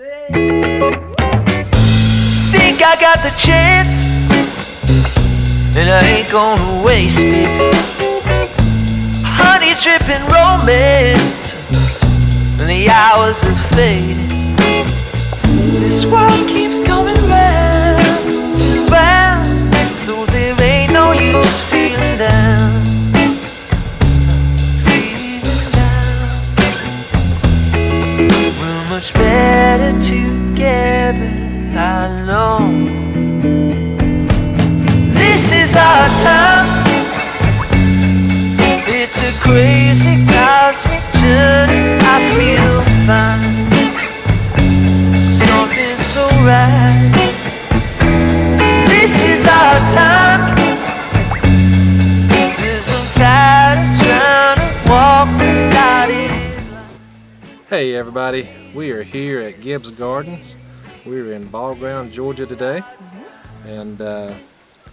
Think I got the chance, and I ain't gonna waste it. Honey dripping romance, and the hours are fading. This world keeps coming round and round, so there ain't no use feeling down. We're much better together, I know. This is our time. It's a crazy cosmic journey. I feel fine. Something's so right. This is our time. 'Cause I'm tired of trying to walk the tide. Hey everybody, we are here at Gibbs Gardens. We're in Ballground, Georgia today, and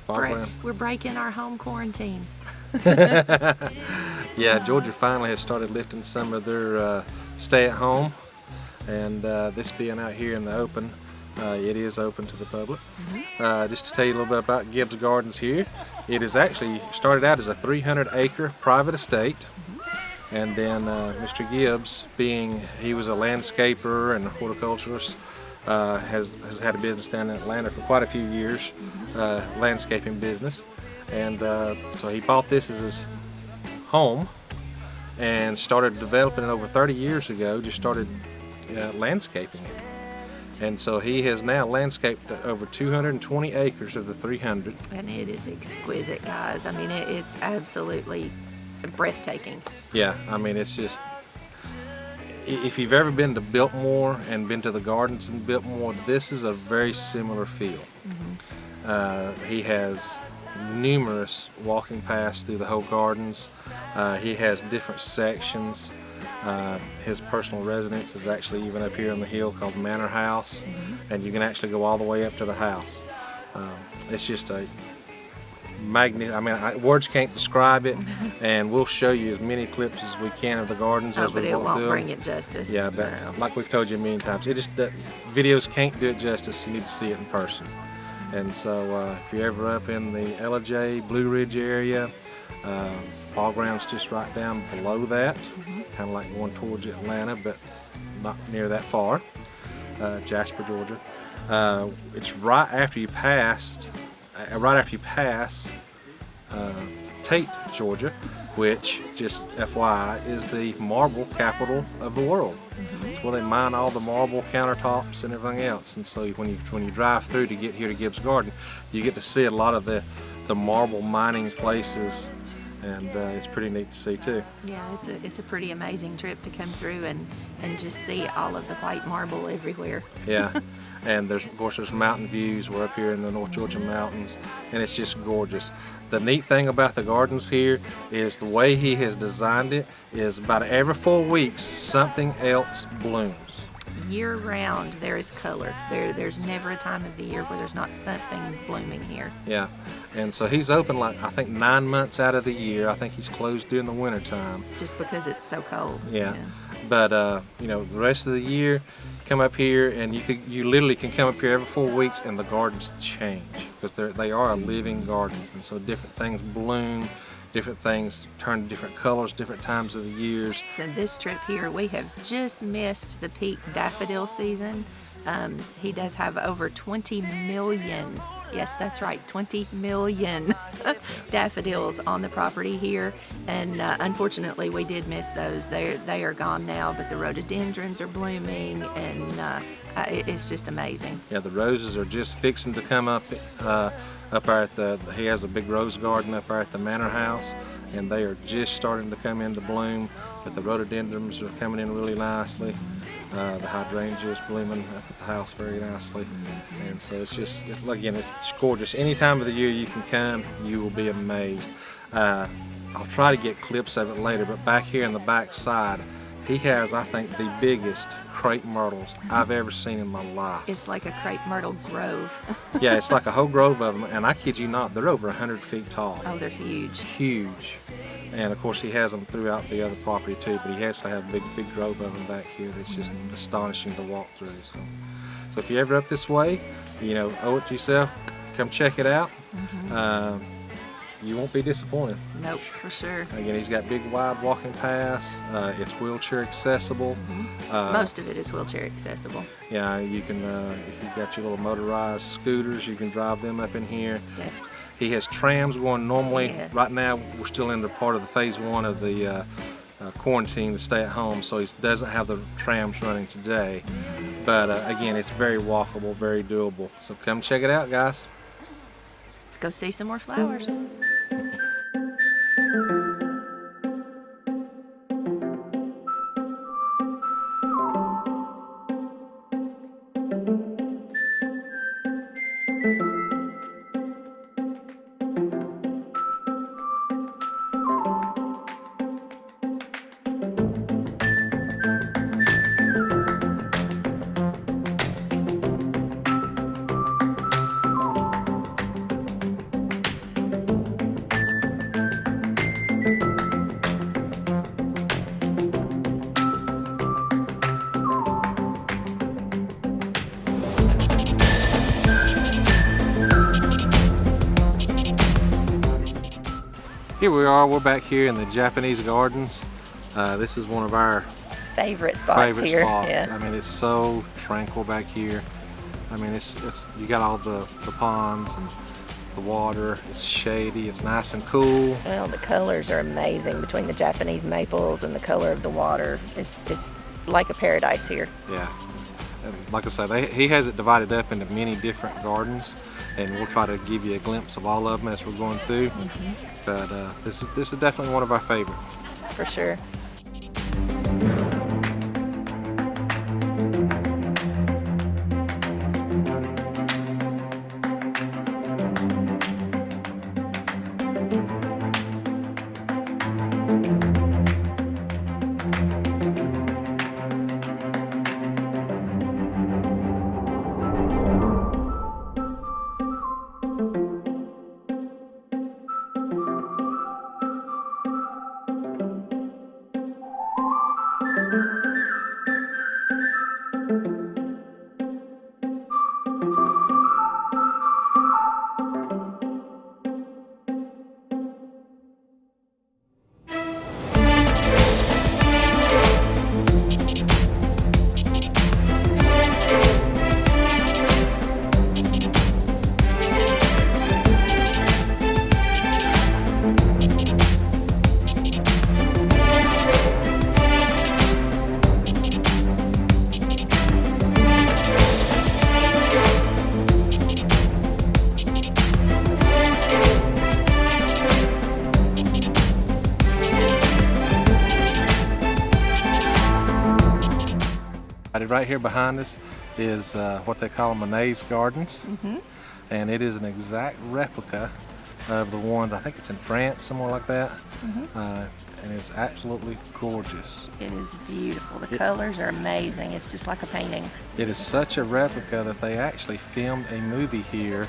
Ballground. We're breaking our home quarantine. Yeah, Georgia finally has started lifting some of their stay at home, and this being out here in the open, it is open to the public. Just to tell you a little bit about Gibbs Gardens here, it is actually started out as a 300-acre private estate. And then Mr. Gibbs, being he was a landscaper and a horticulturist, has had a business down in Atlanta for quite a few years, landscaping business. And so he bought this as his home and started developing it over 30 years ago, just started landscaping it. And so he has now landscaped over 220 acres of the 300. And it is exquisite, guys. I mean, it's absolutely breathtaking. Yeah, I mean, it's just, if you've ever been to Biltmore and been to the gardens in Biltmore, this is a very similar feel. He has numerous walking paths through the whole gardens. He has different sections. His personal residence is actually even up here on the hill called Manor House, and you can actually go all the way up to the house. It's just a magnificent. I mean, words can't describe it, and we'll show you as many clips as we can of the gardens as we walk through. But it won't bring it justice. Yeah, but like we've told you a million times, it just videos can't do it justice. You need to see it in person. And so, if you're ever up in the LJ, Blue Ridge area, Ballground's just right down below that, kind of like going towards Atlanta, but not near that far. Jasper, Georgia. It's right after you pass Tate, Georgia, which, just FYI, is the marble capital of the world. It's where they mine all the marble countertops and everything else. And so when you drive through to get here to Gibbs Garden, you get to see a lot of the marble mining places, and it's pretty neat to see too. Yeah, it's a pretty amazing trip to come through and just see all of the white marble everywhere. Yeah. And of course there's mountain views. We're up here in the North Georgia mountains, and it's just gorgeous. The neat thing about the gardens here is the way he has designed it is about every 4 weeks something else blooms. Year round there is color. There's never a time of the year where there's not something blooming here. Yeah, and so he's open like I think 9 months out of the year. I think he's closed during the winter time. Just because it's so cold. Yeah, but you know, the rest of the year, come up here and you literally can come up here every 4 weeks and the gardens change, because they are living gardens, and so different things bloom, different things turn to different colors, different times of the years. So this trip here, we have just missed the peak daffodil season. He does have over 20 million, yes that's right, 20 million daffodils on the property here, and unfortunately we did miss those. They are gone now, but the rhododendrons are blooming, and it's just amazing. Yeah, the roses are just fixing to come up there at he has a big rose garden up there at the Manor House, and they are just starting to come into bloom, but the rhododendrons are coming in really nicely. The hydrangea is blooming up at the house very nicely, and so it's just, again, it's gorgeous. Any time of the year you can come, you will be amazed. I'll try to get clips of it later, but back here in the back side, he has, I think, the biggest crepe myrtles I've ever seen in my life. It's like a crepe myrtle grove. Yeah, it's like a whole grove of them, and I kid you not, they're over 100 feet tall. Oh, they're huge. Huge. And of course he has them throughout the other property too, but he has to have a big grove of them back here that's just astonishing to walk through. So if you're ever up this way, you know, owe it to yourself, come check it out. You won't be disappointed. Nope, for sure. Again, he's got big wide walking paths. It's wheelchair accessible. Most of it is wheelchair accessible. Yeah, you can, if you've got your little motorized scooters, you can drive them up in here. Yeah. He has trams going normally. Yes. Right now, we're still in the part of the phase 1 of the quarantine, the stay at home, so he doesn't have the trams running today. But again, it's very walkable, very doable. So come check it out, guys. Let's go see some more flowers. Here we are, we're back here in the Japanese Gardens. This is one of our Favorite spots favorite here. spots. Yeah. I mean, it's so tranquil back here. I mean, it's you got all the ponds and the water. It's shady, it's nice and cool. Well, the colors are amazing between the Japanese maples and the color of the water. It's like a paradise here. Yeah. And like I said, he has it divided up into many different gardens, and we'll try to give you a glimpse of all of them as we're going through. But this is definitely one of our favorites. For sure. Right here behind us is what they call Monet's Gardens, and it is an exact replica of the ones, I think it's in France, somewhere like that, and it's absolutely gorgeous. It is beautiful. The colors are amazing. It's just like a painting. It is such a replica that they actually filmed a movie here.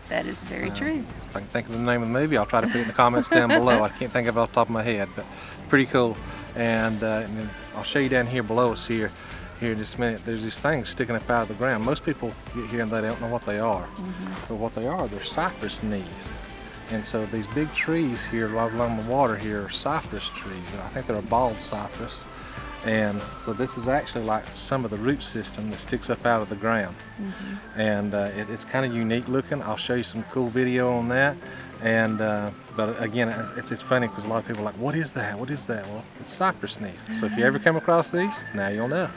That is very true. If I can think of the name of the movie, I'll try to put it in the comments down below. I can't think of it off the top of my head, but pretty cool. And then I'll show you down here below us here in just a minute. There's these things sticking up out of the ground. Most people get here and they don't know what they are. But what they are, they're cypress knees. And so these big trees here right along the water here are cypress trees. I think they're a bald cypress. And so this is actually like some of the root system that sticks up out of the ground. And it's kind of unique looking. I'll show you some cool video on that. And but again, it's funny because a lot of people are like, what is that? What is that? Well, it's cypress knees. So if you ever come across these, now you'll know.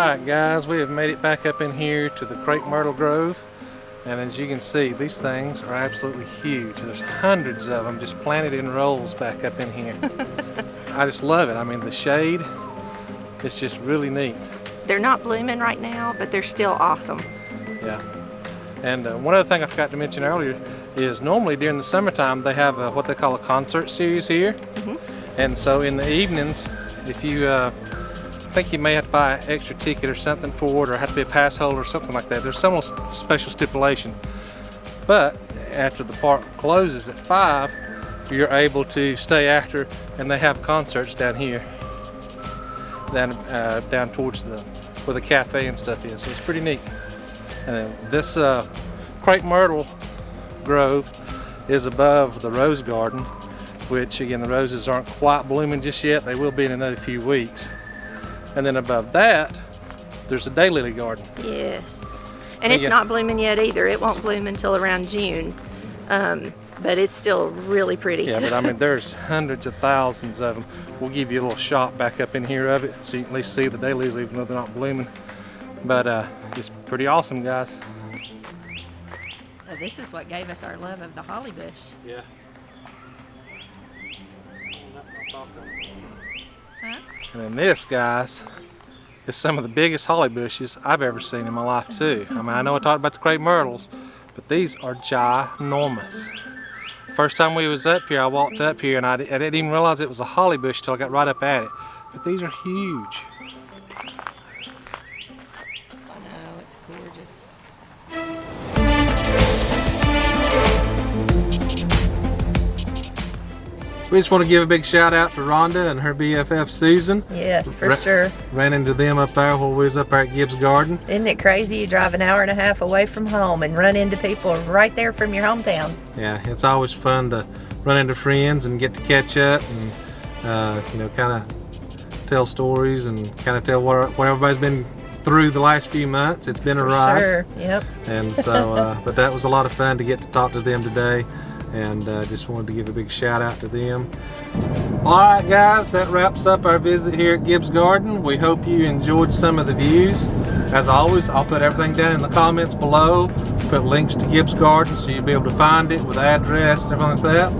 Alright guys, we have made it back up in here to the crepe myrtle grove, and as you can see, these things are absolutely huge. There's hundreds of them just planted in rows back up in here. I just love it. I mean, the shade, it's just really neat. They're not blooming right now, but they're still awesome. Yeah. And one other thing I forgot to mention earlier is normally during the summertime they have what they call a concert series here. And so in the evenings, if you I think you may have to buy an extra ticket or something for it, or have to be a pass holder or something like that. There's some special stipulation. But after the park closes at 5, you're able to stay after, and they have concerts down here, down towards where the cafe and stuff is. So it's pretty neat. And then this crepe myrtle grove is above the rose garden, which again, the roses aren't quite blooming just yet. They will be in another few weeks. And then above that, there's a daylily garden. Yes. And it's not blooming yet either. It won't bloom until around June. But it's still really pretty. Yeah, but I mean, there's hundreds of thousands of them. We'll give you a little shot back up in here of it, so you can at least see the daylilies even though they're not blooming. But it's pretty awesome, guys. This is what gave us our love of the holly bush. Yeah. Huh? And then this, guys, is some of the biggest holly bushes I've ever seen in my life too. I mean, I know I talked about the crepe myrtles, but these are ginormous. First time we was up here, I walked up here and I didn't even realize it was a holly bush till I got right up at it. But these are huge. I know, it's gorgeous. We just want to give a big shout out to Rhonda and her BFF Susan. Yes, for sure. Ran into them up there while we was up there at Gibbs Garden. Isn't it crazy? You drive an hour and a half away from home and run into people right there from your hometown. Yeah, it's always fun to run into friends and get to catch up and you know, kind of tell stories and kind of tell what everybody's been through the last few months. It's been a ride. Sure, yep. And so, but that was a lot of fun to get to talk to them today. And just wanted to give a big shout out to them. Alright guys, that wraps up our visit here at Gibbs Garden. We hope you enjoyed some of the views. As always, I'll put everything down in the comments below. Put links to Gibbs Garden so you'll be able to find it with address and everything like that.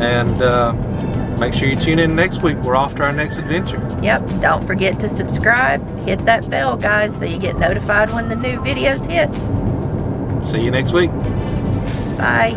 And make sure you tune in next week. We're off to our next adventure. Yep, don't forget to subscribe. Hit that bell, guys, so you get notified when the new videos hit. See you next week. Bye.